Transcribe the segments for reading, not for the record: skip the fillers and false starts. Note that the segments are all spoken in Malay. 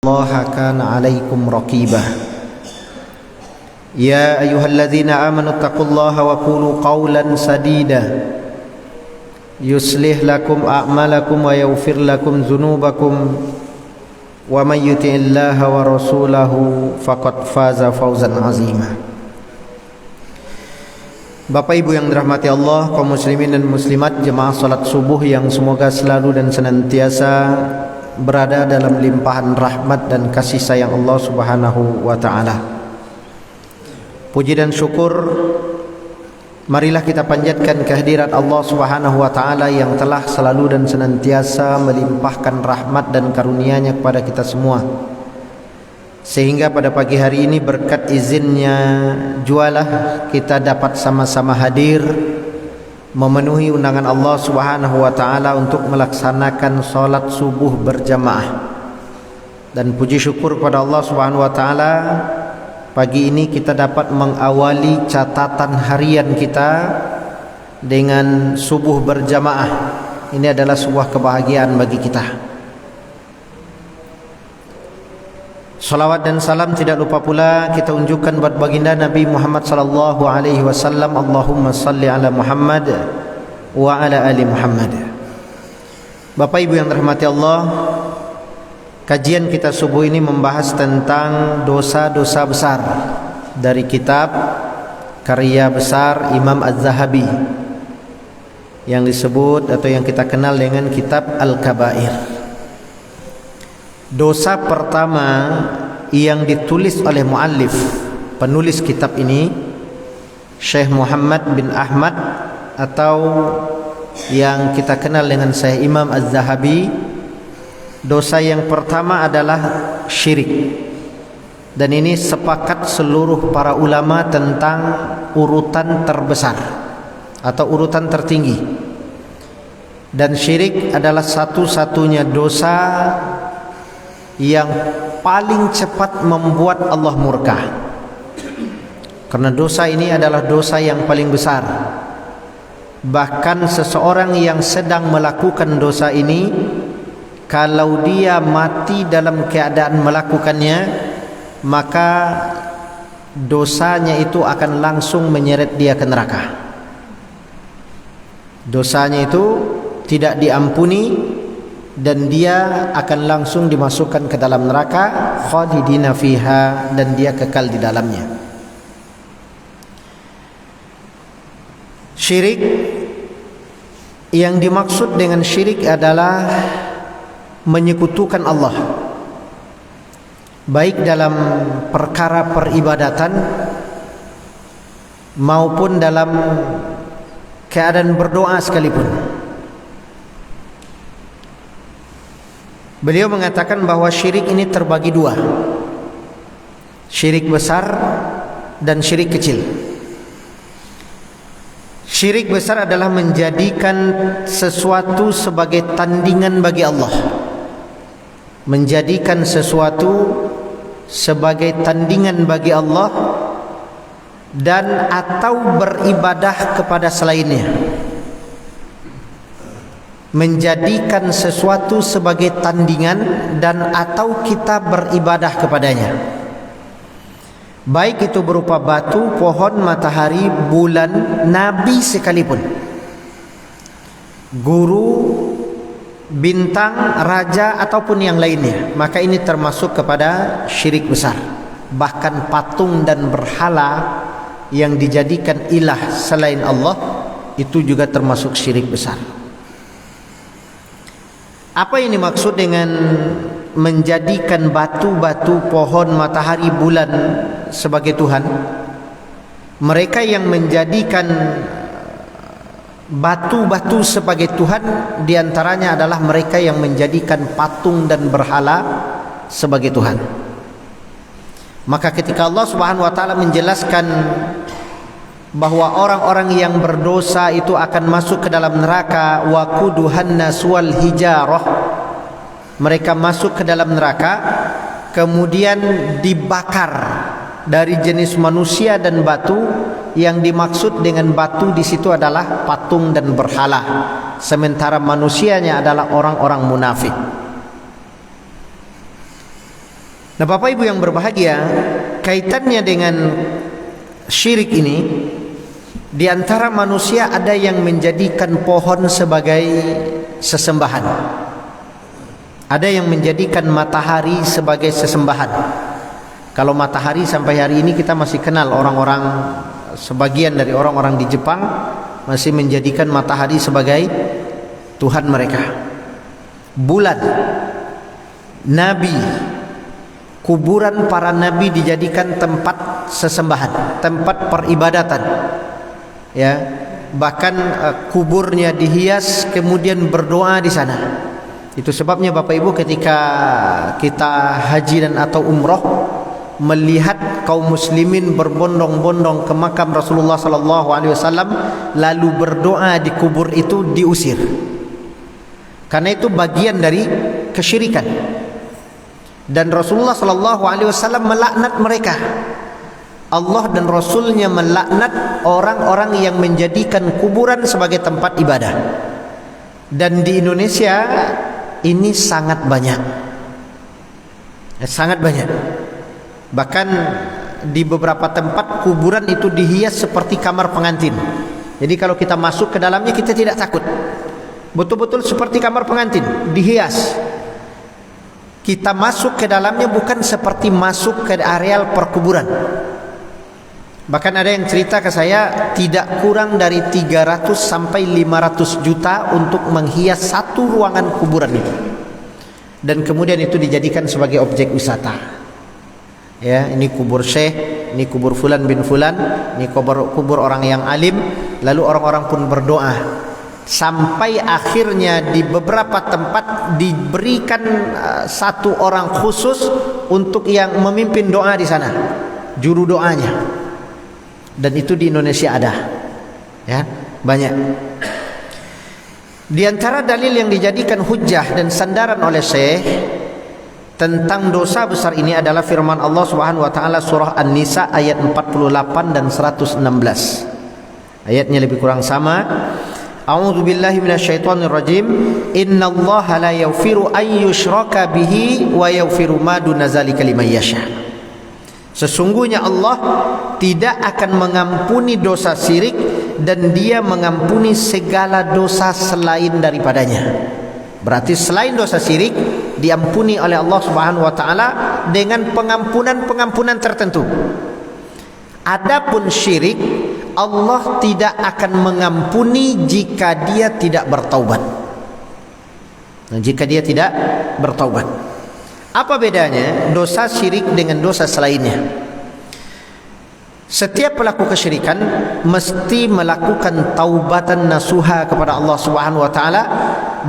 الله كان عليكم رقيبا يا أيها الذين آمنوا اتقوا الله وقولوا قولا سديدا يصلح لكم أعمالكم ويغفر لكم ذنوبكم ومن يطع الله ورسوله فقد فاز فوزا عظيما. Bapak Ibu yang dirahmati Allah, kaum muslimin dan muslimat, jemaah salat subuh yang semoga selalu dan senantiasa berada dalam limpahan rahmat dan kasih sayang Allah Subhanahu wa taala. Puji dan syukur marilah kita panjatkan kehadirat Allah Subhanahu wa taala yang telah selalu dan senantiasa melimpahkan rahmat dan karunia-Nya kepada kita semua. Sehingga pada pagi hari ini berkat izinnya jualah kita dapat sama-sama hadir memenuhi undangan Allah Subhanahu wa taala untuk melaksanakan salat subuh berjamaah. Dan puji syukur pada Allah Subhanahu wa taala, pagi ini kita dapat mengawali catatan harian kita dengan subuh berjamaah. Ini adalah sebuah kebahagiaan bagi kita. Salawat dan salam tidak lupa pula kita unjukkan buat baginda Nabi Muhammad sallallahu alaihi wasallam. Allahumma salli ala Muhammad wa ala ali Muhammad. Bapak Ibu yang dirahmati Allah, kajian kita subuh ini membahas tentang dosa-dosa besar dari kitab karya besar Imam Az-Zahabi yang disebut atau yang kita kenal dengan kitab Al-Kabair. Dosa pertama yang ditulis oleh muallif, penulis kitab ini, Syekh Muhammad bin Ahmad atau yang kita kenal dengan Syekh Imam Az-Zahabi. Dosa yang pertama adalah syirik. Dan ini sepakat seluruh para ulama tentang urutan terbesar atau urutan tertinggi. Dan syirik adalah satu-satunya dosa yang paling cepat membuat Allah murka. Karena dosa ini adalah dosa yang paling besar. Bahkan seseorang yang sedang melakukan dosa ini, kalau dia mati dalam keadaan melakukannya, maka dosanya itu akan langsung menyeret dia ke neraka. Dosanya itu tidak diampuni dan dia akan langsung dimasukkan ke dalam neraka, khalidina fiha, dan dia kekal di dalamnya. Syirik, yang dimaksud dengan syirik adalah menyekutukan Allah, baik dalam perkara peribadatan maupun dalam keadaan berdoa sekalipun. Beliau mengatakan bahwa syirik ini terbagi dua, syirik besar dan syirik kecil. Syirik besar adalah menjadikan sesuatu sebagai tandingan bagi Allah, menjadikan sesuatu sebagai tandingan bagi Allah dan atau beribadah kepada selainnya. Menjadikan sesuatu sebagai tandingan dan atau kita beribadah kepadanya, baik itu berupa batu, pohon, matahari, bulan, nabi sekalipun, guru, bintang, raja ataupun yang lainnya. Maka ini termasuk kepada syirik besar. Bahkan patung dan berhala yang dijadikan ilah selain Allah itu juga termasuk syirik besar. Apa yang dimaksud dengan menjadikan batu-batu, pohon, matahari, bulan sebagai Tuhan? Mereka yang menjadikan batu-batu sebagai Tuhan, diantaranya adalah mereka yang menjadikan patung dan berhala sebagai Tuhan. Maka ketika Allah Subhanahu wa taala menjelaskan bahwa orang-orang yang berdosa itu akan masuk ke dalam neraka, waquduhan nas wal hijarah, mereka masuk ke dalam neraka kemudian dibakar dari jenis manusia dan batu. Yang dimaksud dengan batu di situ adalah patung dan berhala, sementara manusianya adalah orang-orang munafik. Nah, Bapak Ibu yang berbahagia, kaitannya dengan syirik ini, di antara manusia ada yang menjadikan pohon sebagai sesembahan. Ada yang menjadikan matahari sebagai sesembahan. Kalau matahari sampai hari ini kita masih kenal orang-orang, sebagian dari orang-orang di Jepang masih menjadikan matahari sebagai Tuhan mereka. Bulan, nabi, kuburan para nabi dijadikan tempat sesembahan, tempat peribadatan. Ya, bahkan kuburnya dihias kemudian berdoa di sana. Itu sebabnya Bapak Ibu ketika kita haji dan atau umroh melihat kaum muslimin berbondong-bondong ke makam Rasulullah sallallahu alaihi wasallam lalu berdoa di kubur itu diusir. Karena itu bagian dari kesyirikan. Dan Rasulullah sallallahu alaihi wasallam melaknat mereka. Allah dan Rasulnya melaknat orang-orang yang menjadikan kuburan sebagai tempat ibadah. Dan di Indonesia ini sangat banyak. Sangat banyak. Bahkan di beberapa tempat kuburan itu dihias seperti kamar pengantin. Jadi kalau kita masuk ke dalamnya kita tidak takut. Betul-betul seperti kamar pengantin, dihias. Kita masuk ke dalamnya bukan seperti masuk ke areal perkuburan. Bahkan ada yang cerita ke saya tidak kurang dari 300 sampai 500 juta untuk menghias satu ruangan kuburan itu. Dan kemudian itu dijadikan sebagai objek wisata. Ya, ini kubur syekh, ini kubur fulan bin fulan, ini kubur orang yang alim, lalu orang-orang pun berdoa. Sampai akhirnya di beberapa tempat diberikan satu orang khusus untuk yang memimpin doa di sana, juru doanya. Dan itu di Indonesia ada, ya, banyak. Di antara dalil yang dijadikan hujjah dan sandaran oleh Syekh tentang dosa besar ini adalah firman Allah Subhanahu wa taala surah An-Nisa ayat 48 dan 116. Ayatnya lebih kurang sama. A'udzu billahi minasyaitonir rajim. Innallaha la yaghfiru ay yushraka bihi wa yaghfiru ma duna zalika liman yasha. Sesungguhnya Allah tidak akan mengampuni dosa syirik dan Dia mengampuni segala dosa selain daripadanya. Berarti selain dosa syirik diampuni oleh Allah Subhanahu wa taala dengan pengampunan-pengampunan tertentu. Adapun syirik Allah tidak akan mengampuni jika dia tidak bertaubat. Nah, jika dia tidak bertaubat. Apa bedanya dosa syirik dengan dosa selainnya? Setiap pelaku kesyirikan mesti melakukan taubatan nasuha kepada Allah Subhanahu wa taala,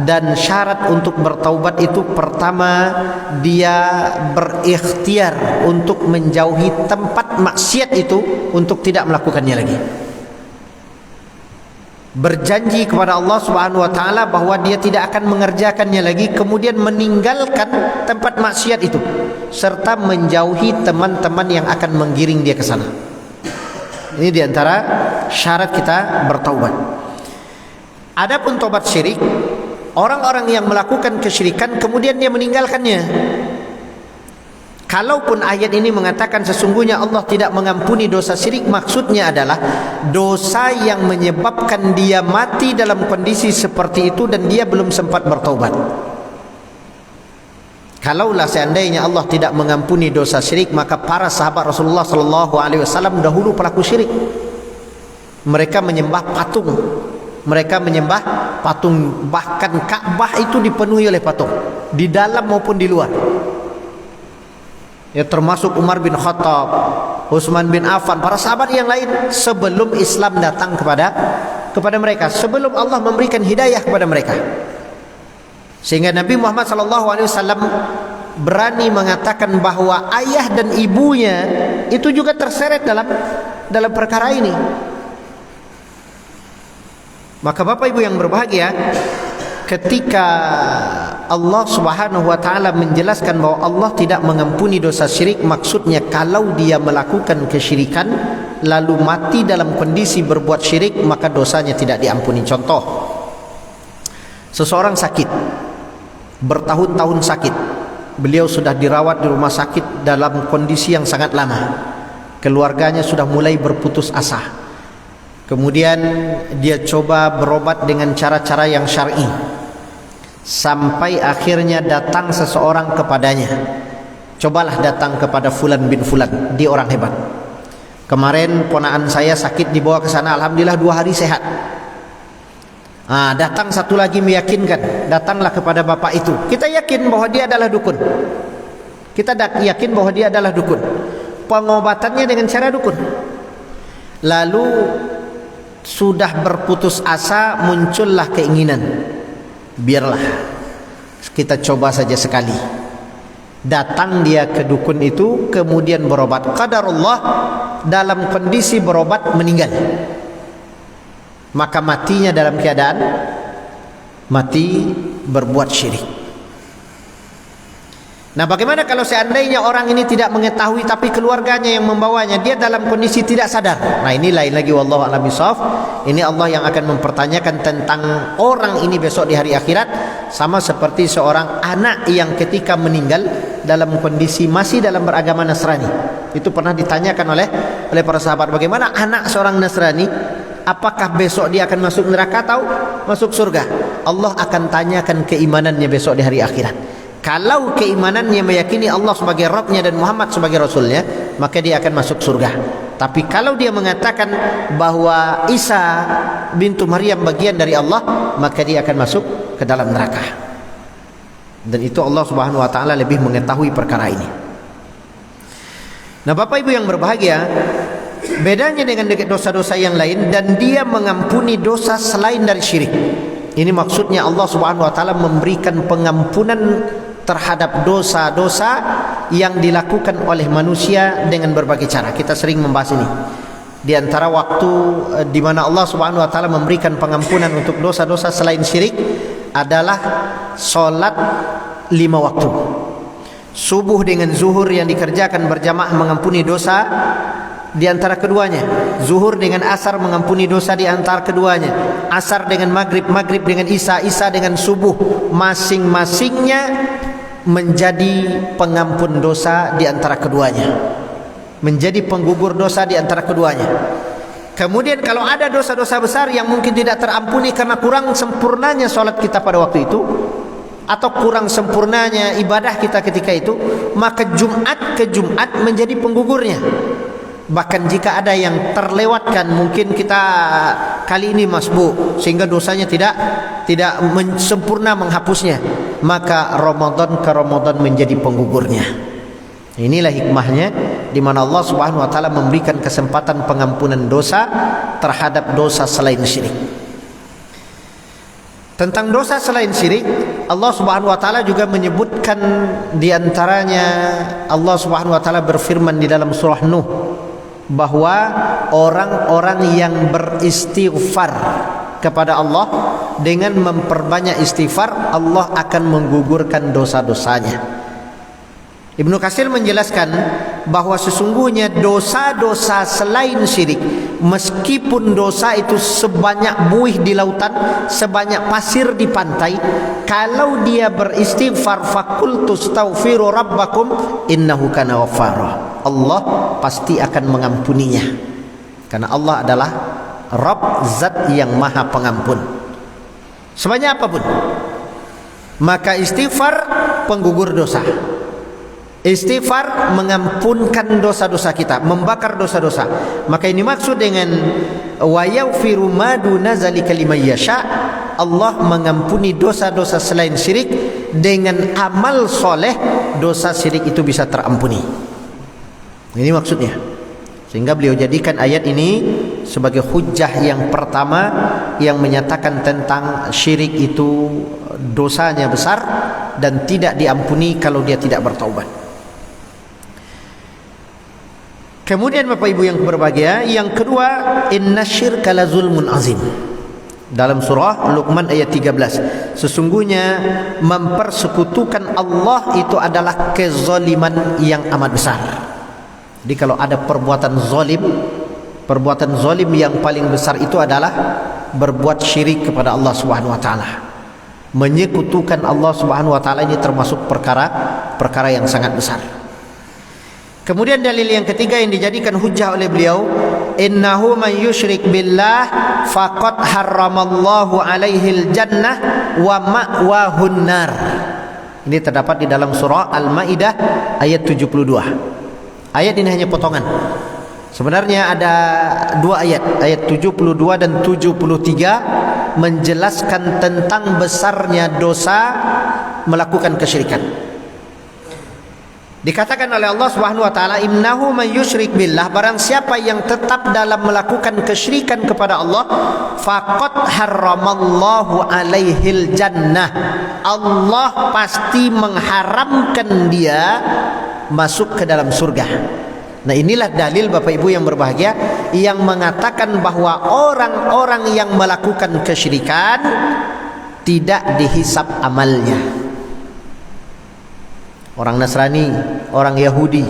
dan syarat untuk bertaubat itu pertama dia berikhtiar untuk menjauhi tempat maksiat itu untuk tidak melakukannya lagi. Berjanji kepada Allah Subhanahu wa taala bahwa dia tidak akan mengerjakannya lagi, kemudian meninggalkan tempat maksiat itu serta menjauhi teman-teman yang akan menggiring dia ke sana. Ini diantara syarat kita bertaubat. Adapun taubat syirik, orang-orang yang melakukan kesyirikan kemudian dia meninggalkannya. Kalaupun ayat ini mengatakan sesungguhnya Allah tidak mengampuni dosa syirik, maksudnya adalah dosa yang menyebabkan dia mati dalam kondisi seperti itu dan dia belum sempat bertaubat. Kalaulah seandainya Allah tidak mengampuni dosa syirik, maka para sahabat Rasulullah sallallahu alaihi wasallam dahulu pelaku syirik. Mereka menyembah patung. Mereka menyembah patung, bahkan Ka'bah itu dipenuhi oleh patung, di dalam maupun di luar. Ya, termasuk Umar bin Khattab, Utsman bin Affan, para sahabat yang lain sebelum Islam datang kepada mereka, sebelum Allah memberikan hidayah kepada mereka. Sehingga Nabi Muhammad SAW berani mengatakan bahwa ayah dan ibunya itu juga terseret dalam perkara ini. Maka Bapak Ibu yang berbahagia, ketika Allah Subhanahu wa taala menjelaskan bahwa Allah tidak mengampuni dosa syirik, maksudnya kalau dia melakukan kesyirikan lalu mati dalam kondisi berbuat syirik, maka dosanya tidak diampuni. Contoh, seseorang sakit, bertahun-tahun sakit, Beliau sudah dirawat di rumah sakit dalam kondisi yang sangat lama. Keluarganya sudah mulai berputus asa. Kemudian dia coba berobat dengan cara-cara yang syar'i. Sampai akhirnya datang seseorang kepadanya. Cobalah datang kepada Fulan bin Fulan, dia orang hebat. Kemarin ponakan saya sakit, dibawa ke sana, alhamdulillah 2 hari sehat. Datang satu lagi meyakinkan, datanglah kepada bapak itu. Kita yakin bahwa dia adalah dukun. Kita yakin bahwa dia adalah dukun. Pengobatannya dengan cara dukun. Lalu sudah berputus asa, muncullah keinginan, biarlah kita coba saja sekali. Datang dia ke dukun itu, kemudian berobat. Qadarullah, dalam kondisi berobat meninggal. Maka matinya dalam keadaan mati berbuat syirik. Nah, bagaimana kalau seandainya orang ini tidak mengetahui tapi keluarganya yang membawanya, dia dalam kondisi tidak sadar? Nah, ini lain lagi, wallahu a'lam bishawab. Ini Allah yang akan mempertanyakan tentang orang ini besok di hari akhirat. Sama seperti seorang anak yang ketika meninggal dalam kondisi masih dalam beragama Nasrani. Itu pernah ditanyakan oleh para sahabat, bagaimana anak seorang Nasrani, apakah besok dia akan masuk neraka atau masuk surga? Allah akan tanyakan keimanannya besok di hari akhirat. Kalau keimanannya meyakini Allah sebagai Rabbnya dan Muhammad sebagai Rasulnya, maka dia akan masuk surga. Tapi kalau dia mengatakan bahwa Isa bintu Maryam bagian dari Allah, maka dia akan masuk ke dalam neraka. Dan itu Allah Subhanahu wa taala lebih mengetahui perkara ini. Nah, Bapak Ibu yang berbahagia, bedanya dengan dosa-dosa yang lain, dan dia mengampuni dosa selain dari syirik. Ini maksudnya Allah Subhanahu wa taala memberikan pengampunan terhadap dosa-dosa yang dilakukan oleh manusia dengan berbagai cara. Kita sering membahas ini. Di antara waktu di mana Allah Subhanahu wa taala memberikan pengampunan untuk dosa-dosa selain syirik adalah salat 5 waktu. Subuh dengan zuhur yang dikerjakan berjamaah mengampuni dosa di antara keduanya. Zuhur dengan asar mengampuni dosa di antara keduanya. Asar dengan maghrib, maghrib dengan isya, isya dengan subuh. Masing-masingnya menjadi pengampun dosa di antara keduanya, menjadi penggugur dosa di antara keduanya. Kemudian kalau ada dosa-dosa besar yang mungkin tidak terampuni karena kurang sempurnanya sholat kita pada waktu itu, atau kurang sempurnanya ibadah kita ketika itu, maka Jumat ke Jumat menjadi penggugurnya. Bahkan jika ada yang terlewatkan, mungkin kita kali ini masbuk sehingga dosanya tidak sempurna menghapusnya, maka Ramadan ke Ramadan menjadi penggugurnya. Inilah hikmahnya di mana Allah Subhanahu wa taala memberikan kesempatan pengampunan dosa terhadap dosa selain syirik. Tentang dosa selain syirik, Allah Subhanahu wa taala juga menyebutkan di antaranya, Allah Subhanahu wa taala berfirman di dalam surah Nuh bahwa orang-orang yang beristighfar kepada Allah dengan memperbanyak istighfar, Allah akan menggugurkan dosa-dosanya. Ibnu Katsir menjelaskan bahwa sesungguhnya dosa-dosa selain syirik, meskipun dosa itu sebanyak buih di lautan, sebanyak pasir di pantai, kalau dia beristighfar, faqultu astaghfiru rabbakum innahu kana ghaffara, Allah pasti akan mengampuninya. Karena Allah adalah Rabb, zat yang maha pengampun. Sebanyak apapun, maka istighfar penggugur dosa. Istighfar mengampunkan dosa-dosa kita, membakar dosa-dosa. Maka ini maksud dengan wa yaghfiru ma duna zalika liman yasha. Allah mengampuni dosa-dosa selain syirik dengan amal soleh, dosa syirik itu bisa terampuni. Ini maksudnya. Sehingga beliau jadikan ayat ini sebagai hujjah yang pertama yang menyatakan tentang syirik itu dosanya besar dan tidak diampuni kalau dia tidak bertaubat. Kemudian Bapak Ibu yang berbahagia, yang kedua, innasyirka la zulmun azim. Dalam surah Luqman ayat 13, sesungguhnya mempersekutukan Allah itu adalah kezaliman yang amat besar. Jadi kalau ada perbuatan zalim yang paling besar itu adalah berbuat syirik kepada Allah Subhanahu wa taala. Menyekutukan Allah Subhanahu wa taala ini termasuk perkara perkara yang sangat besar. Kemudian dalil yang ketiga yang dijadikan hujjah oleh beliau, innahu man yusyrik billah faqad harramallahu alaihil jannah wa ma'wahun nar. Ini terdapat di dalam surah Al-Maidah ayat 72. Ayat ini hanya potongan. Sebenarnya ada dua ayat, ayat 72 dan 73 menjelaskan tentang besarnya dosa melakukan kesyirikan. Dikatakan oleh Allah Subhanahu wa taala, innahu man yusyrik billah, barang siapa yang tetap dalam melakukan kesyirikan kepada Allah, faqad harramallahu alaihil jannah, Allah pasti mengharamkan dia masuk ke dalam surga. Nah, inilah dalil Bapak Ibu yang berbahagia yang mengatakan bahwa orang-orang yang melakukan kesyirikan tidak dihisap amalnya. Orang Nasrani, orang Yahudi,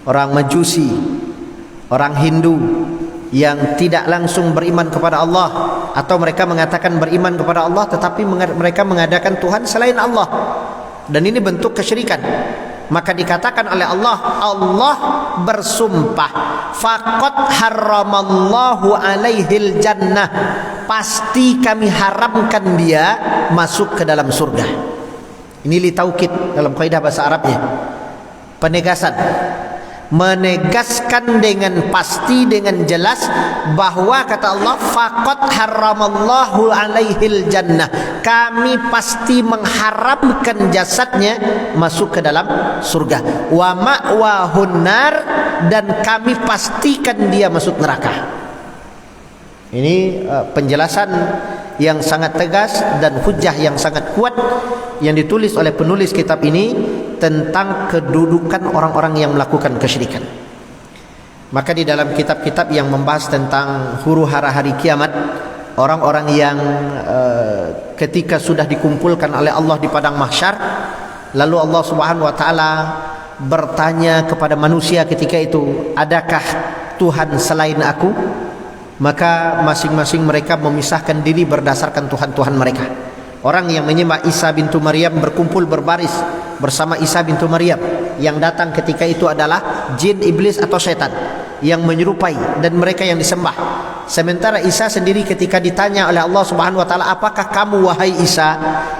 orang Majusi, orang Hindu yang tidak langsung beriman kepada Allah, atau mereka mengatakan beriman kepada Allah tetapi mereka mengadakan Tuhan selain Allah, dan ini bentuk kesyirikan. Maka dikatakan oleh Allah, Allah bersumpah, faqad harramallahu alaihil jannah, pasti kami haramkan dia masuk ke dalam surga. Ini litaukid dalam kaidah bahasa Arabnya, penegasan, menegaskan dengan pasti, dengan jelas bahwa kata Allah, faqad harramallahu alaihil jannah, kami pasti mengharamkan jasadnya masuk ke dalam surga, wa ma'wahun nar, dan kami pastikan dia masuk neraka. Ini penjelasan yang sangat tegas dan hujjah yang sangat kuat yang ditulis oleh penulis kitab ini tentang kedudukan orang-orang yang melakukan kesyirikan. Maka di dalam kitab-kitab yang membahas tentang huru-hara hari kiamat, orang-orang yang ketika sudah dikumpulkan oleh Allah di padang mahsyar, lalu Allah Subhanahu wa taala bertanya kepada manusia ketika itu, adakah Tuhan selain aku? Maka masing-masing mereka memisahkan diri berdasarkan Tuhan-Tuhan mereka. Orang yang menyembah Isa bintu Maryam berkumpul berbaris bersama Isa bintu Maryam. Yang datang ketika itu adalah jin, iblis atau setan yang menyerupai, dan mereka yang disembah. Sementara Isa sendiri ketika ditanya oleh Allah Subhanahu wa taala, apakah kamu wahai Isa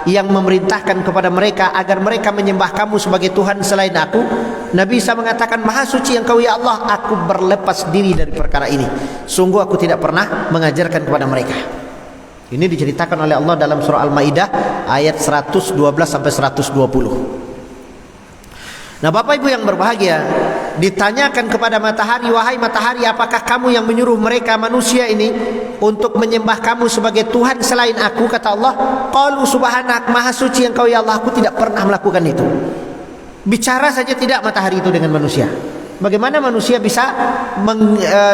yang memerintahkan kepada mereka agar mereka menyembah kamu sebagai Tuhan selain aku? Nabi Isa mengatakan, maha suci engkau ya Allah, aku berlepas diri dari perkara ini. Sungguh aku tidak pernah mengajarkan kepada mereka. Ini diceritakan oleh Allah dalam surah Al-Maidah ayat 112 sampai 120. Nah, Bapak Ibu yang berbahagia, ditanyakan kepada matahari, wahai matahari, apakah kamu yang menyuruh mereka manusia ini untuk menyembah kamu sebagai Tuhan selain aku? Kata Allah, qalu subhanak, maha suci engkau ya Allah, aku tidak pernah melakukan itu. Bicara saja tidak matahari itu dengan manusia. Bagaimana manusia bisa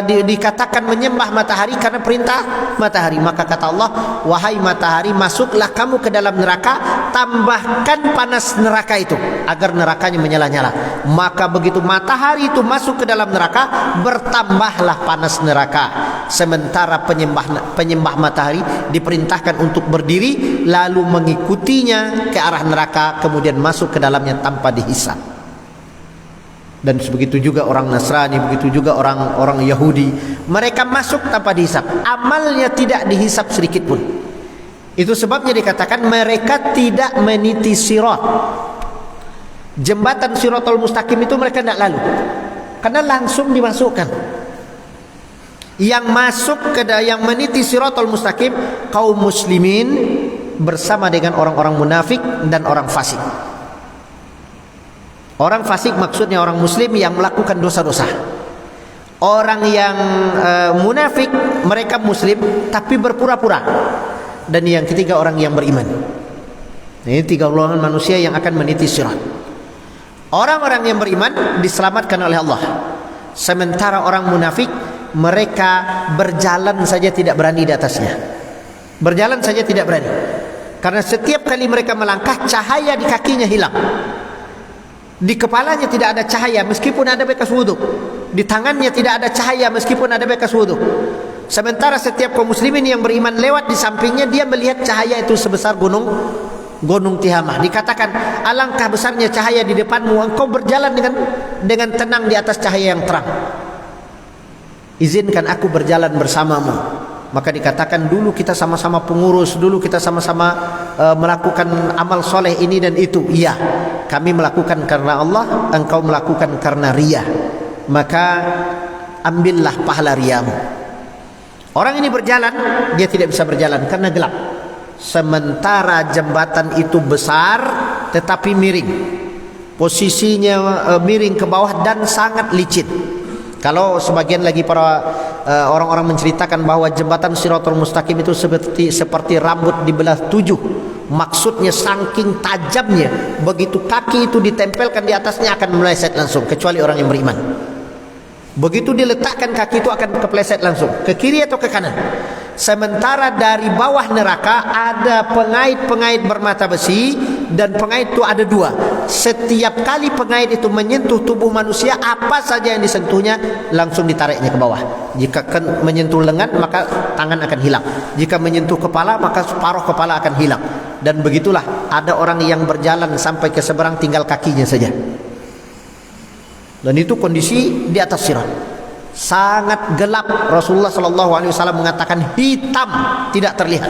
dikatakan menyembah matahari karena perintah matahari? Maka kata Allah, wahai matahari, masuklah kamu ke dalam neraka, tambahkan panas neraka itu agar nerakanya menyala-nyala. Maka begitu matahari itu masuk ke dalam neraka, bertambahlah panas neraka. Sementara penyembah matahari diperintahkan untuk berdiri lalu mengikutinya ke arah neraka, kemudian masuk ke dalamnya tanpa dihisap. Dan begitu juga orang Nasrani, begitu juga orang Yahudi, mereka masuk tanpa dihisap, amalnya tidak dihisap sedikit pun. Itu sebabnya dikatakan mereka tidak meniti sirat, jembatan Siratul Mustaqim itu mereka tidak lalu, karena langsung dimasukkan. Yang masuk yang meniti Siratul Mustaqim kaum muslimin bersama dengan orang-orang munafik dan orang fasik. Orang fasik maksudnya orang muslim yang melakukan dosa-dosa. Orang yang munafik, mereka muslim tapi berpura-pura. Dan yang ketiga orang yang beriman. Ini tiga golongan manusia yang akan meniti sirat. Orang-orang yang beriman diselamatkan oleh Allah. Sementara orang munafik, mereka berjalan saja tidak berani di atasnya. Berjalan saja tidak berani. Karena setiap kali mereka melangkah, cahaya di kakinya hilang. Di kepalanya tidak ada cahaya meskipun ada bekas wudhu. Di tangannya tidak ada cahaya meskipun ada bekas wudhu. Sementara setiap kaum muslimin yang beriman lewat di sampingnya, dia melihat cahaya itu sebesar gunung Gunung Tihamah. Dikatakan, alangkah besarnya cahaya di depanmu, engkau berjalan dengan tenang di atas cahaya yang terang. Izinkan aku berjalan bersamamu. Maka dikatakan, dulu kita sama-sama pengurus, dulu kita sama-sama melakukan amal soleh ini dan itu. Iya, kami melakukan karena Allah, engkau melakukan karena riya. Maka ambillah pahala riyamu. Orang ini berjalan, dia tidak bisa berjalan karena gelap. Sementara jembatan itu besar tetapi miring. Posisinya miring ke bawah dan sangat licin. Kalau sebagian lagi para orang-orang menceritakan bahwa jembatan Shirathul Mustaqim itu seperti rambut dibelah 7. Maksudnya saking tajamnya, begitu kaki itu ditempelkan di atasnya akan meleset langsung, kecuali orang yang beriman. Begitu diletakkan kaki itu akan kepleset langsung ke kiri atau ke kanan. Sementara dari bawah neraka ada pengait-pengait bermata besi, dan pengait itu ada 2. Setiap kali pengait itu menyentuh tubuh manusia, apa saja yang disentuhnya langsung ditariknya ke bawah. Jika menyentuh lengan, maka tangan akan hilang. Jika menyentuh kepala, maka separuh kepala akan hilang. Dan begitulah ada orang yang berjalan sampai ke seberang tinggal kakinya saja. Dan itu kondisi di atas sirat. Sangat gelap. Rasulullah SAW mengatakan hitam, tidak terlihat.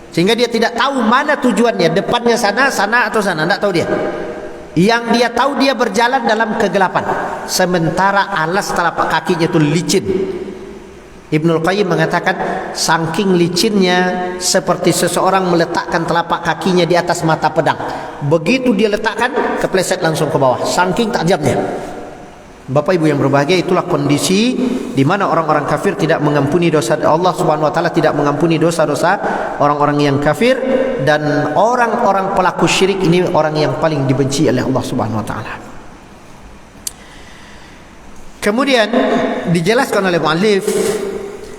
Sehingga dia tidak tahu mana tujuannya, depannya sana atau sana, tidak tahu dia. Yang dia tahu, dia berjalan dalam kegelapan. Sementara alas telapak kakinya itu licin. Ibnul Qayyim mengatakan, saking licinnya seperti seseorang meletakkan telapak kakinya di atas mata pedang. Begitu dia letakkan, kepleset langsung ke bawah. Saking tajamnya. Bapak Ibu yang berbahagia, itulah kondisi di mana orang-orang kafir tidak mengampuni dosa. Allah Subhanahu wa taala tidak mengampuni dosa-dosa orang-orang yang kafir, dan orang-orang pelaku syirik ini orang yang paling dibenci oleh Allah Subhanahu wa taala. Kemudian dijelaskan oleh muallif,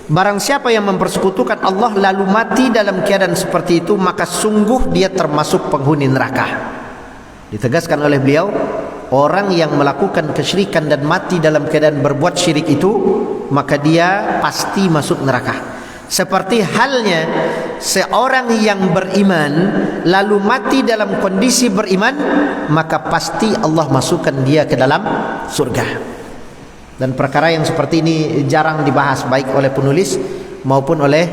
barang siapa yang mempersekutukan Allah lalu mati dalam keadaan seperti itu, maka sungguh dia termasuk penghuni neraka. Ditegaskan oleh beliau, orang yang melakukan kesyirikan dan mati dalam keadaan berbuat syirik itu, maka dia pasti masuk neraka. Seperti halnya seorang yang beriman lalu mati dalam kondisi beriman, maka pasti Allah masukkan dia ke dalam surga. Dan perkara yang seperti ini jarang dibahas baik oleh penulis maupun oleh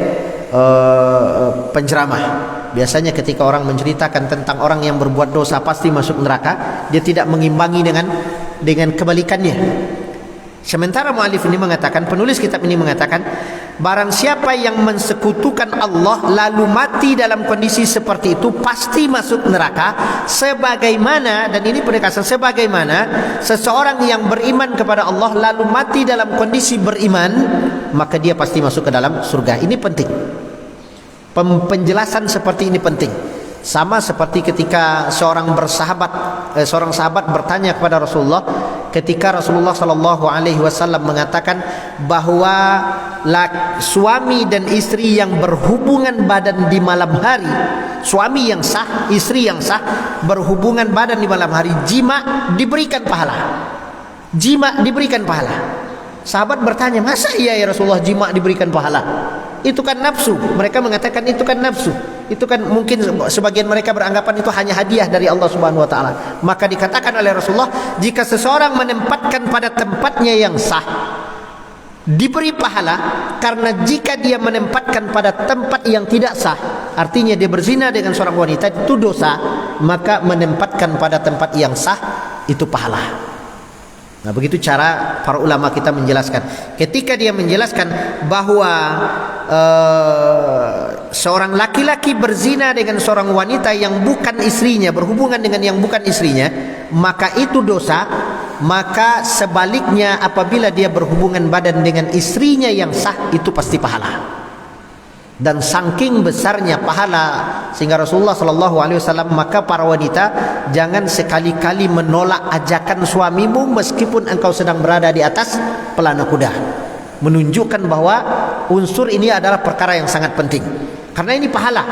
penceramah. Biasanya ketika orang menceritakan tentang orang yang berbuat dosa pasti masuk neraka, dia tidak mengimbangi dengan kebalikannya. Sementara muallif ini mengatakan, penulis kitab ini mengatakan, barang siapa yang mensekutukan Allah lalu mati dalam kondisi seperti itu pasti masuk neraka, sebagaimana, dan ini penekasan, sebagaimana seseorang yang beriman kepada Allah lalu mati dalam kondisi beriman, maka dia pasti masuk ke dalam surga. Ini penting. Penjelasan seperti ini penting. Sama seperti ketika seorang sahabat bertanya kepada Rasulullah, ketika Rasulullah SAW mengatakan bahwa suami dan istri yang berhubungan badan di malam hari, suami yang sah, istri yang sah, berhubungan badan di malam hari, jima diberikan pahala. Jima diberikan pahala. Sahabat bertanya, masa iya ya Rasulullah jima diberikan pahala? Itu kan nafsu. Mereka mengatakan itu kan nafsu. Itu kan mungkin sebagian mereka beranggapan itu hanya hadiah dari Allah Subhanahu wa taala. Maka dikatakan oleh Rasulullah, jika seseorang menempatkan pada tempatnya yang sah, diberi pahala. Karena jika dia menempatkan pada tempat yang tidak sah, artinya dia berzina dengan seorang wanita, itu dosa. Maka menempatkan pada tempat yang sah itu pahala. Nah, begitu cara para ulama kita menjelaskan. Ketika dia menjelaskan bahwa seorang laki-laki berzina dengan seorang wanita yang bukan istrinya, berhubungan dengan yang bukan istrinya, maka itu dosa. Maka sebaliknya apabila dia berhubungan badan dengan istrinya yang sah, itu pasti pahala. Dan saking besarnya pahala sehingga Rasulullah SAW, maka para wanita jangan sekali-kali menolak ajakan suamimu meskipun engkau sedang berada di atas pelana kuda. Menunjukkan bahwa unsur ini adalah perkara yang sangat penting. Karena ini pahala.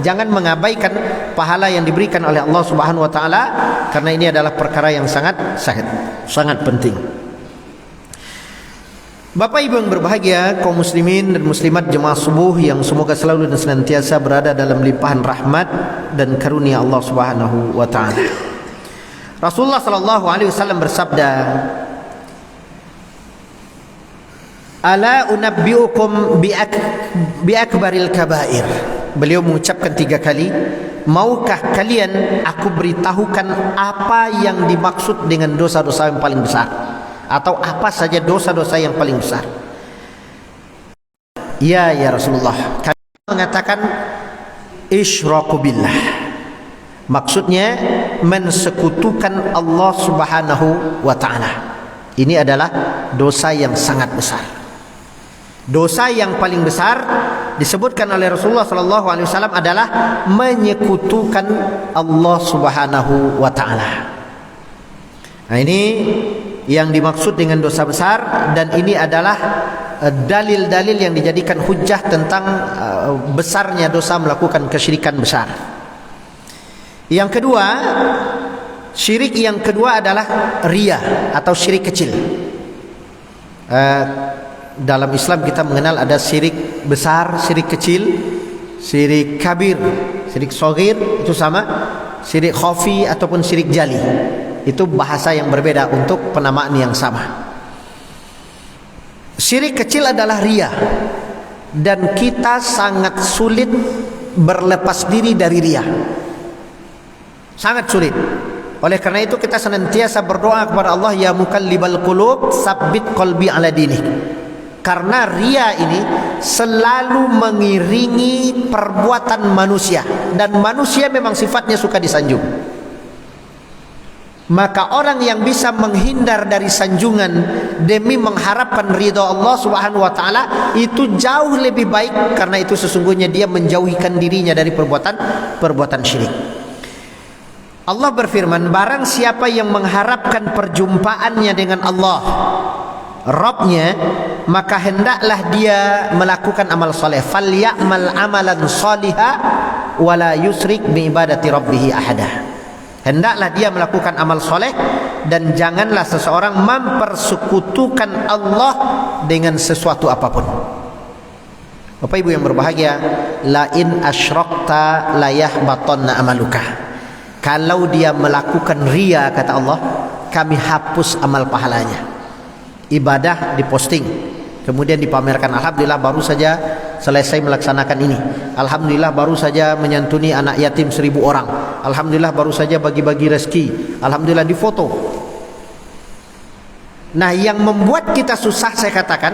Jangan mengabaikan pahala yang diberikan oleh Allah Subhanahu wa taala, karena ini adalah perkara yang sangat penting. Bapak Ibu yang berbahagia, kaum muslimin dan muslimat jemaah subuh yang semoga selalu dan senantiasa berada dalam limpahan rahmat dan karunia Allah Subhanahu wa taala. Rasulullah sallallahu alaihi wasallam bersabda, "Ala unabbiukum bi akbaril kabair." Beliau mengucapkan 3 kali, "Maukah kalian aku beritahukan apa yang dimaksud dengan dosa-dosa yang paling besar?" Atau apa saja dosa-dosa yang paling besar? Ya Rasulullah. Kami mengatakan isyraku billah. Maksudnya mensekutukan Allah Subhanahu wa taala. Ini adalah dosa yang sangat besar. Dosa yang paling besar disebutkan oleh Rasulullah sallallahu alaihi wasallam adalah menyekutukan Allah Subhanahu wa taala. Nah, ini yang dimaksud dengan dosa besar, dan ini adalah dalil-dalil yang dijadikan hujjah tentang besarnya dosa melakukan kesyirikan besar. Yang kedua, syirik yang kedua adalah riya atau syirik kecil. Dalam Islam kita mengenal ada syirik besar, syirik kecil, syirik kabir, syirik shagir itu sama, syirik khafi ataupun syirik jali. Itu bahasa yang berbeda untuk penamaan yang sama. Syirik kecil adalah riya, dan kita sangat sulit berlepas diri dari riya. Sangat sulit. Oleh karena itu kita senantiasa berdoa kepada Allah, ya mukallibal qulub tsabbit qalbi ala dinik. Karena riya ini selalu mengiringi perbuatan manusia, dan manusia memang sifatnya suka disanjung. Maka orang yang bisa menghindar dari sanjungan demi mengharapkan ridha Allah Subhanahu wa taala itu jauh lebih baik, karena itu sesungguhnya dia menjauhkan dirinya dari perbuatan syirik. Allah berfirman, barang siapa yang mengharapkan perjumpaannya dengan Allah Rabbnya, maka hendaklah dia melakukan amal soleh. Falyamal amalan shaliha wala yusrik bi ibadati rabbih ahada. Hendaklah dia melakukan amal soleh, dan janganlah seseorang mempersekutukan Allah dengan sesuatu apapun. Bapak Ibu yang berbahagia, la in asyrakta la yahbatanna amaluka. Kalau dia melakukan riya, kata Allah, kami hapus amal pahalanya. Ibadah diposting, kemudian dipamerkan, alhamdulillah baru saja selesai melaksanakan ini, alhamdulillah baru saja menyantuni anak yatim 1000 orang, alhamdulillah baru saja bagi-bagi rezeki, alhamdulillah difoto. Nah, yang membuat kita susah, saya katakan,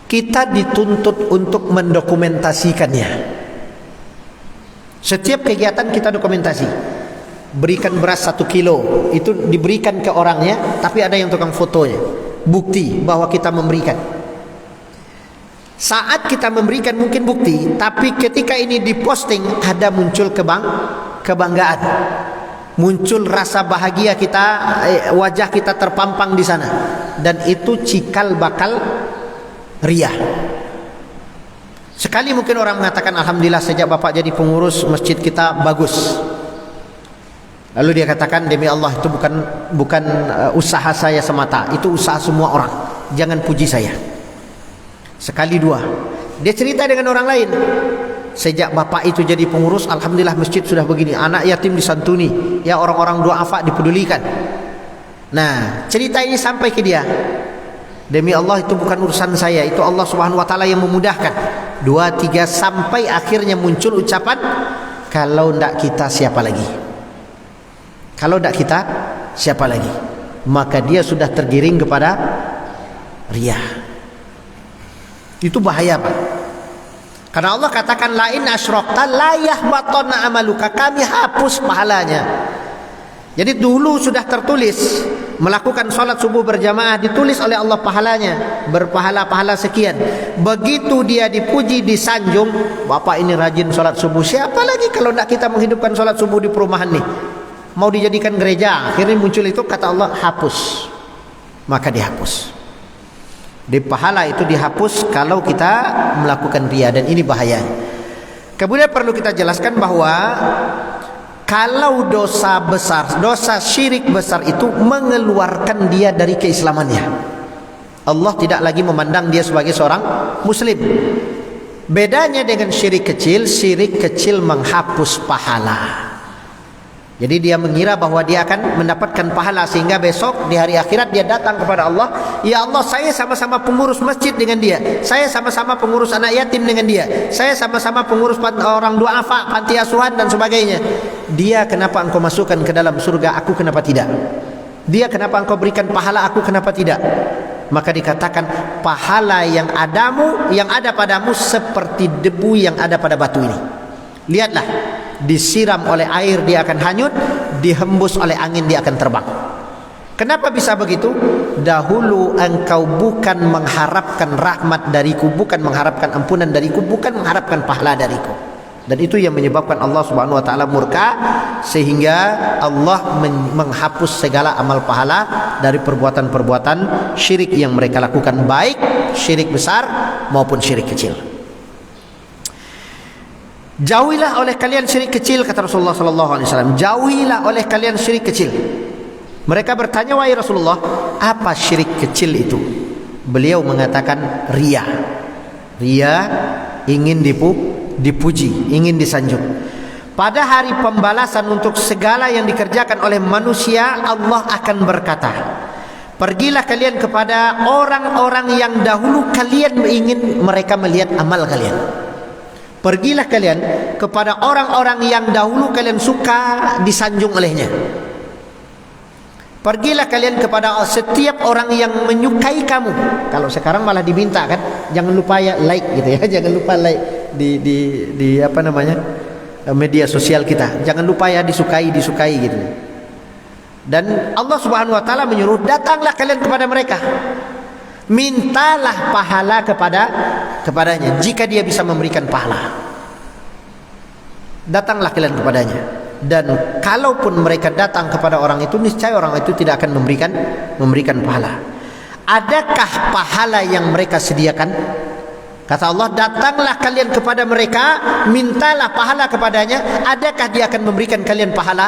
kita dituntut untuk mendokumentasikannya. Setiap kegiatan kita dokumentasi. Berikan beras 1 kilo, itu diberikan ke orangnya, tapi ada yang tukang fotonya, bukti bahwa kita memberikan. Saat kita memberikan mungkin bukti, tapi ketika ini diposting ada muncul kebanggaan, muncul rasa bahagia kita, wajah kita terpampang di sana, dan itu cikal bakal riya. Sekali mungkin orang mengatakan, alhamdulillah sejak Bapak jadi pengurus masjid kita bagus. Lalu dia katakan, demi Allah itu bukan usaha saya semata, itu usaha semua orang. Jangan puji saya. Sekali dua, dia cerita dengan orang lain. Sejak Bapak itu jadi pengurus, alhamdulillah masjid sudah begini, anak yatim disantuni, ya orang-orang duafa dipedulikan. Nah, cerita ini sampai ke dia. Demi Allah itu bukan urusan saya, itu Allah Subhanahu wa taala yang memudahkan. 2, 3 sampai akhirnya muncul ucapan, kalau ndak kita siapa lagi? Kalau ndak kita siapa lagi? Maka dia sudah tergiring kepada riya. Itu bahaya, Pak. Karena Allah katakan, lain asyrakta la yahbatanna amaluka, kami hapus pahalanya. Jadi dulu sudah tertulis melakukan sholat subuh berjamaah, ditulis oleh Allah pahalanya, berpahala-pahala sekian. Begitu dia dipuji, disanjung, Bapak ini rajin sholat subuh, siapa lagi kalau tidak kita menghidupkan sholat subuh di perumahan nih, mau dijadikan gereja. Akhirnya muncul itu, kata Allah, hapus. Maka dihapus. Di pahala itu dihapus kalau kita melakukan riya, dan ini bahaya. Kemudian perlu kita jelaskan bahwa kalau dosa besar, dosa syirik besar itu mengeluarkan dia dari keislamannya. Allah tidak lagi memandang dia sebagai seorang muslim. Bedanya dengan syirik kecil menghapus pahala. Jadi dia mengira bahwa dia akan mendapatkan pahala, sehingga besok di hari akhirat dia datang kepada Allah, ya Allah, saya sama-sama pengurus masjid dengan dia, saya sama-sama pengurus anak yatim dengan dia, saya sama-sama pengurus orang duafa, panti asuhan dan sebagainya. Dia kenapa engkau masukkan ke dalam surga, aku kenapa tidak? Dia kenapa engkau berikan pahala, aku kenapa tidak? Maka dikatakan pahala yang ada padamu seperti debu yang ada pada batu ini. Lihatlah, disiram oleh air dia akan hanyut, dihembus oleh angin dia akan terbang. Kenapa bisa begitu? Dahulu engkau bukan mengharapkan rahmat dariku, bukan mengharapkan ampunan dariku, bukan mengharapkan pahala dariku. Dan itu yang menyebabkan Allah Subhanahu wa taala murka, sehingga Allah menghapus segala amal pahala dari perbuatan-perbuatan syirik yang mereka lakukan, baik syirik besar maupun syirik kecil. Jauhilah oleh kalian syirik kecil, kata Rasulullah sallallahu alaihi wasallam. Jauhilah oleh kalian syirik kecil. Mereka bertanya, wahai Rasulullah, apa syirik kecil itu? Beliau mengatakan riya. Riya, ingin dipuji, ingin disanjung. Pada hari pembalasan untuk segala yang dikerjakan oleh manusia, Allah akan berkata, pergilah kalian kepada orang-orang yang dahulu kalian ingin mereka melihat amal kalian. Pergilah kalian kepada orang-orang yang dahulu kalian suka disanjung olehnya. Pergilah kalian kepada setiap orang yang menyukai kamu. Kalau sekarang malah diminta kan, jangan lupa ya like gitu ya, jangan lupa like di apa namanya, media sosial kita. Jangan lupa ya disukai gitu. Dan Allah Subhanahu wa taala menyuruh, datanglah kalian kepada mereka. Mintalah pahala kepadanya jika dia bisa memberikan pahala. Datanglah kalian kepadanya. Dan kalaupun mereka datang kepada orang itu, niscaya orang itu tidak akan memberikan pahala. Adakah pahala yang mereka sediakan? Kata Allah, datanglah kalian kepada mereka, mintalah pahala kepadanya. Adakah dia akan memberikan kalian pahala?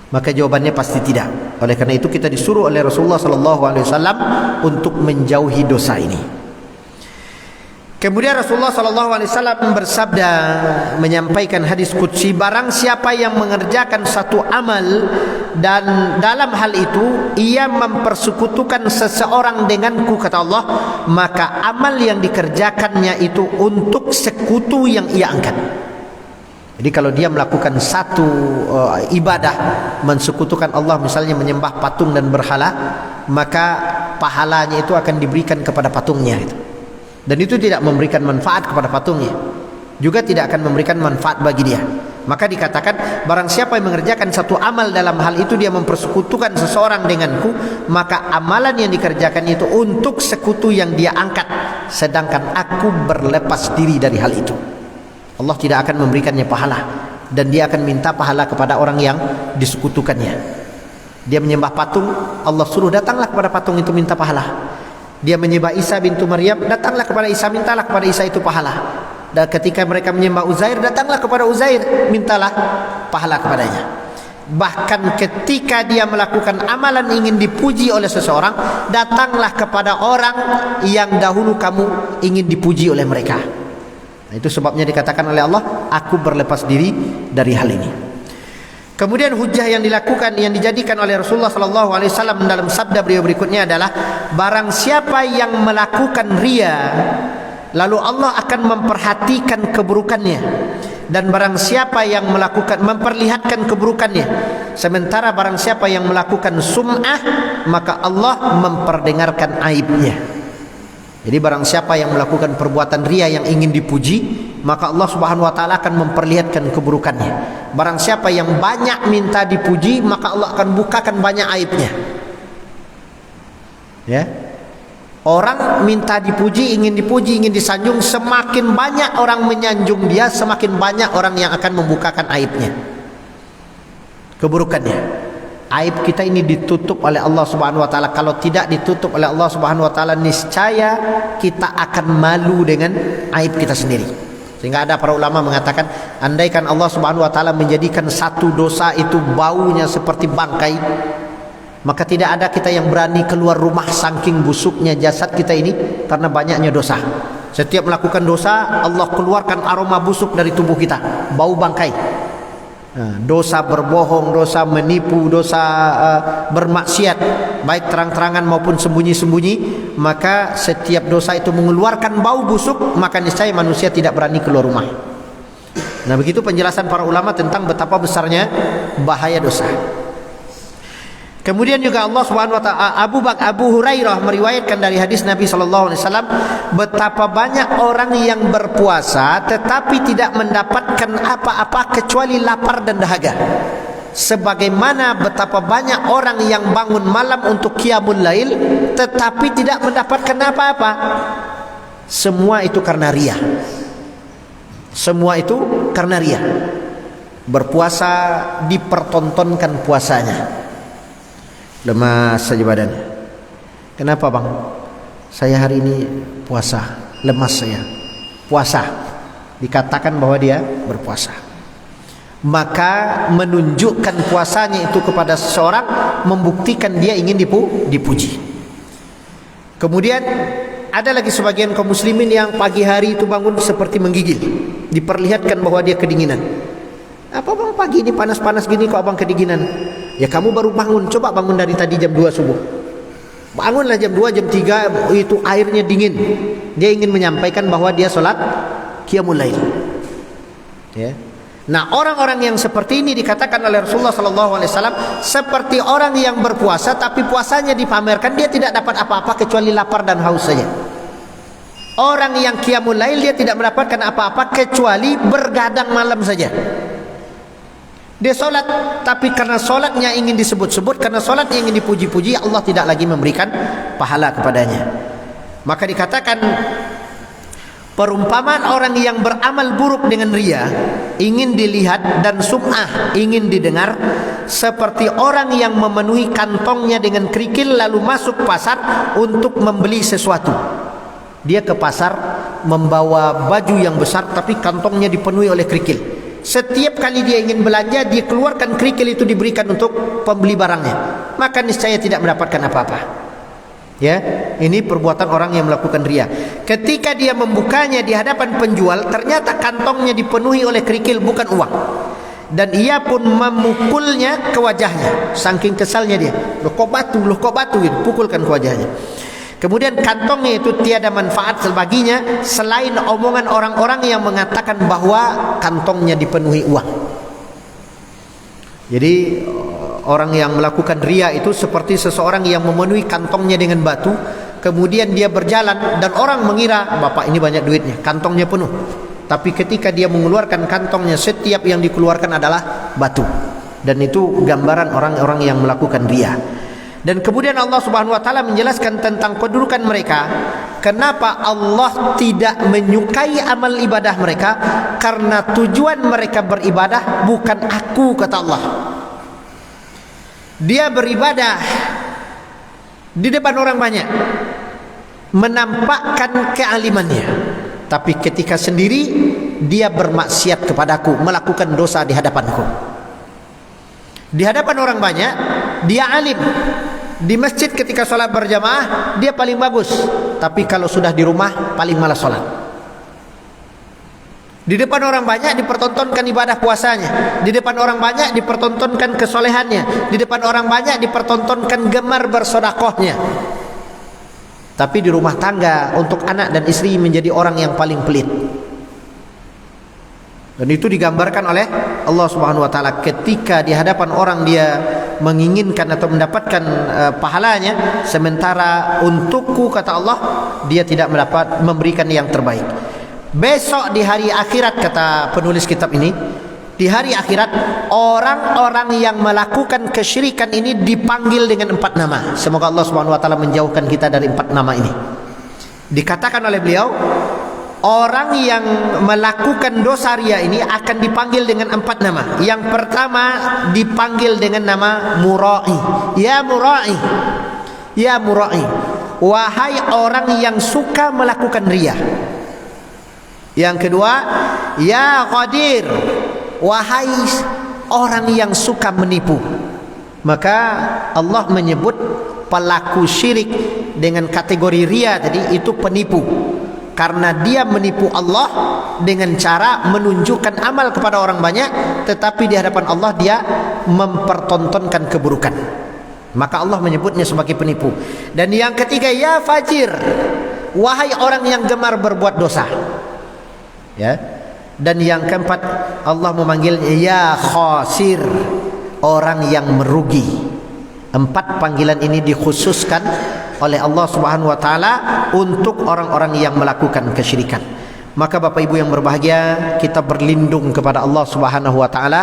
Maka jawabannya pasti tidak. Oleh karena itu kita disuruh oleh Rasulullah SAW untuk menjauhi dosa ini. Kemudian Rasulullah SAW bersabda, menyampaikan hadis qudsi, barang siapa yang mengerjakan satu amal dan dalam hal itu ia mempersekutukan seseorang denganku, kata Allah, maka amal yang dikerjakannya itu untuk sekutu yang ia angkat. Jadi kalau dia melakukan satu ibadah, mensekutukan Allah, misalnya menyembah patung dan berhala, maka pahalanya itu akan diberikan kepada patungnya itu. Dan itu tidak memberikan manfaat kepada patungnya, juga tidak akan memberikan manfaat bagi dia. Maka dikatakan, barang siapa yang mengerjakan satu amal dalam hal itu dia mempersekutukan seseorang denganku, maka amalan yang dikerjakan itu untuk sekutu yang dia angkat, sedangkan aku berlepas diri dari hal itu. Allah tidak akan memberikannya pahala, dan dia akan minta pahala kepada orang yang disekutukannya. Dia menyembah patung, Allah suruh datanglah kepada patung itu minta pahala. Dia menyembah Isa bintu Maryam, datanglah kepada Isa, mintalah kepada Isa itu pahala. Dan ketika mereka menyembah Uzair, datanglah kepada Uzair, mintalah pahala kepadanya. Bahkan ketika dia melakukan amalan ingin dipuji oleh seseorang, datanglah kepada orang yang dahulu kamu ingin dipuji oleh mereka. Nah, itu sebabnya dikatakan oleh Allah, aku berlepas diri dari hal ini. Kemudian hujah yang dijadikan oleh Rasulullah SAW dalam sabda beliau berikutnya adalah, barang siapa yang melakukan riya, lalu Allah akan memperhatikan keburukannya, dan barang siapa yang memperlihatkan keburukannya, sementara barang siapa yang melakukan sum'ah, maka Allah memperdengarkan aibnya. Jadi barang siapa yang melakukan perbuatan riya yang ingin dipuji, maka Allah Subhanahu wa taala akan memperlihatkan keburukannya. Barang siapa yang banyak minta dipuji, maka Allah akan bukakan banyak aibnya. Ya. Orang minta dipuji, ingin disanjung, semakin banyak orang menyanjung dia, semakin banyak orang yang akan membukakan aibnya, keburukannya. Aib kita ini ditutup oleh Allah Subhanahu wa taala. Kalau tidak ditutup oleh Allah Subhanahu wa taala, niscaya kita akan malu dengan aib kita sendiri. Sehingga ada para ulama mengatakan, andaikan Allah Subhanahu wa taala menjadikan satu dosa itu baunya seperti bangkai, Maka tidak ada kita yang berani keluar rumah saking busuknya jasad kita ini karena banyaknya dosa. Setiap melakukan dosa, Allah keluarkan aroma busuk dari tubuh kita, bau bangkai. Dosa berbohong, dosa menipu, dosa bermaksiat, baik terang-terangan maupun sembunyi-sembunyi, maka setiap dosa itu mengeluarkan bau busuk, maka niscaya manusia tidak berani keluar rumah. Nah, begitu penjelasan para ulama tentang betapa besarnya bahaya dosa. Kemudian juga Allah Subhanahu wa taala, Abu Hurairah meriwayatkan dari hadis Nabi sallallahu alaihi wasallam, betapa banyak orang yang berpuasa tetapi tidak mendapatkan apa-apa kecuali lapar dan dahaga. Sebagaimana betapa banyak orang yang bangun malam untuk qiyamul lail tetapi tidak mendapatkan apa-apa. Semua itu karena riya. Semua itu karena riya. Berpuasa dipertontonkan puasanya. Lemas saja badannya. Kenapa bang? Saya hari ini puasa, lemas saya. Puasa, dikatakan bahwa dia berpuasa. Maka menunjukkan puasanya itu kepada seseorang, membuktikan dia ingin dipuji. Kemudian ada lagi sebagian kaum muslimin yang pagi hari itu bangun seperti menggigil, diperlihatkan bahwa dia kedinginan. Apa bang, pagi ini panas-panas gini kok abang kedinginan? Ya kamu baru bangun, coba bangun dari tadi jam 2 subuh. Bangunlah jam 2, jam 3, itu airnya dingin. Dia ingin menyampaikan bahwa dia sholat qiyamul lail. Ya. Nah, orang-orang yang seperti ini dikatakan oleh Rasulullah SAW seperti orang yang berpuasa tapi puasanya dipamerkan, dia tidak dapat apa-apa kecuali lapar dan haus saja. Orang yang qiyamul lail dia tidak mendapatkan apa-apa kecuali bergadang malam saja. Dia solat, tapi karena solatnya ingin disebut-sebut, karena solatnya ingin dipuji-puji, Allah tidak lagi memberikan pahala kepadanya. Maka dikatakan perumpamaan orang yang beramal buruk dengan riya, ingin dilihat, dan sum'ah, ingin didengar, seperti orang yang memenuhi kantongnya dengan kerikil lalu masuk pasar untuk membeli sesuatu. Dia ke pasar membawa baju yang besar tapi kantongnya dipenuhi oleh kerikil. Setiap kali dia ingin belanja, dia keluarkan kerikil itu diberikan untuk pembeli barangnya, maka niscaya tidak mendapatkan apa-apa. Ya, ini perbuatan orang yang melakukan riya. Ketika dia membukanya di hadapan penjual, ternyata kantongnya dipenuhi oleh kerikil, bukan uang. Dan ia pun memukulnya ke wajahnya, saking kesalnya dia. Loh kok batu gitu, pukulkan ke wajahnya. Kemudian kantongnya itu tiada manfaat baginya selain omongan orang-orang yang mengatakan bahwa kantongnya dipenuhi uang. Jadi orang yang melakukan riya itu seperti seseorang yang memenuhi kantongnya dengan batu, kemudian dia berjalan dan orang mengira bapak ini banyak duitnya, kantongnya penuh. Tapi ketika dia mengeluarkan kantongnya, setiap yang dikeluarkan adalah batu. Dan itu gambaran orang-orang yang melakukan riya. Dan kemudian Allah Subhanahu wa taala menjelaskan tentang kedudukan mereka. Kenapa Allah tidak menyukai amal ibadah mereka? Karena tujuan mereka beribadah bukan aku, kata Allah. Dia beribadah di depan orang banyak, menampakkan kealimannya, tapi ketika sendiri dia bermaksiat kepadaku, melakukan dosa di hadapanku. Di hadapan orang banyak dia alim. Di masjid ketika sholat berjamaah dia paling bagus, tapi kalau sudah di rumah paling malas sholat. Di depan orang banyak dipertontonkan ibadah puasanya, di depan orang banyak dipertontonkan kesolehannya, di depan orang banyak dipertontonkan gemar bersedekahnya. Tapi di rumah tangga untuk anak dan istri menjadi orang yang paling pelit. Dan itu digambarkan oleh Allah Subhanahu wa taala ketika di hadapan orang dia menginginkan atau mendapatkan pahalanya, sementara untukku, kata Allah, dia tidak mendapat memberikan yang terbaik. Besok di hari akhirat, kata penulis kitab ini, di hari akhirat orang-orang yang melakukan kesyirikan ini dipanggil dengan 4 nama. Semoga Allah Subhanahu wa taala menjauhkan kita dari 4 nama ini. Dikatakan oleh beliau, orang yang melakukan dosa riya ini akan dipanggil dengan 4 nama. Yang pertama dipanggil dengan nama murai. Ya murai, ya murai, wahai orang yang suka melakukan riya. Yang kedua, ya qadir, wahai orang yang suka menipu. Maka Allah menyebut pelaku syirik dengan kategori ria tadi itu penipu, karena dia menipu Allah dengan cara menunjukkan amal kepada orang banyak, tetapi di hadapan Allah dia mempertontonkan keburukan. Maka Allah menyebutnya sebagai penipu. Dan yang ketiga, ya fajir, wahai orang yang gemar berbuat dosa. Ya. Dan yang keempat, Allah memanggilnya ya khasir, orang yang merugi. 4 panggilan ini dikhususkan oleh Allah Subhanahu wa taala untuk orang-orang yang melakukan kesyirikan. Maka Bapak Ibu yang berbahagia, kita berlindung kepada Allah Subhanahu wa taala.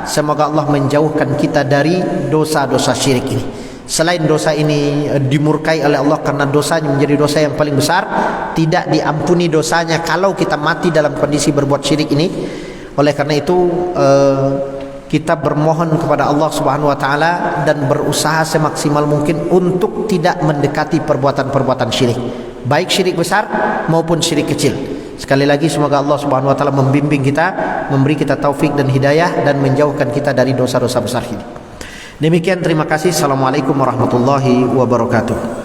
Semoga Allah menjauhkan kita dari dosa-dosa syirik ini. Selain dosa ini dimurkai oleh Allah karena dosanya menjadi dosa yang paling besar, tidak diampuni dosanya kalau kita mati dalam kondisi berbuat syirik ini. Oleh karena itu kita bermohon kepada Allah Subhanahu wa taala dan berusaha semaksimal mungkin untuk tidak mendekati perbuatan-perbuatan syirik, baik syirik besar maupun syirik kecil. Sekali lagi semoga Allah Subhanahu wa taala membimbing kita, memberi kita taufik dan hidayah, dan menjauhkan kita dari dosa-dosa besar ini. Demikian, terima kasih. Assalamualaikum warahmatullahi wabarakatuh.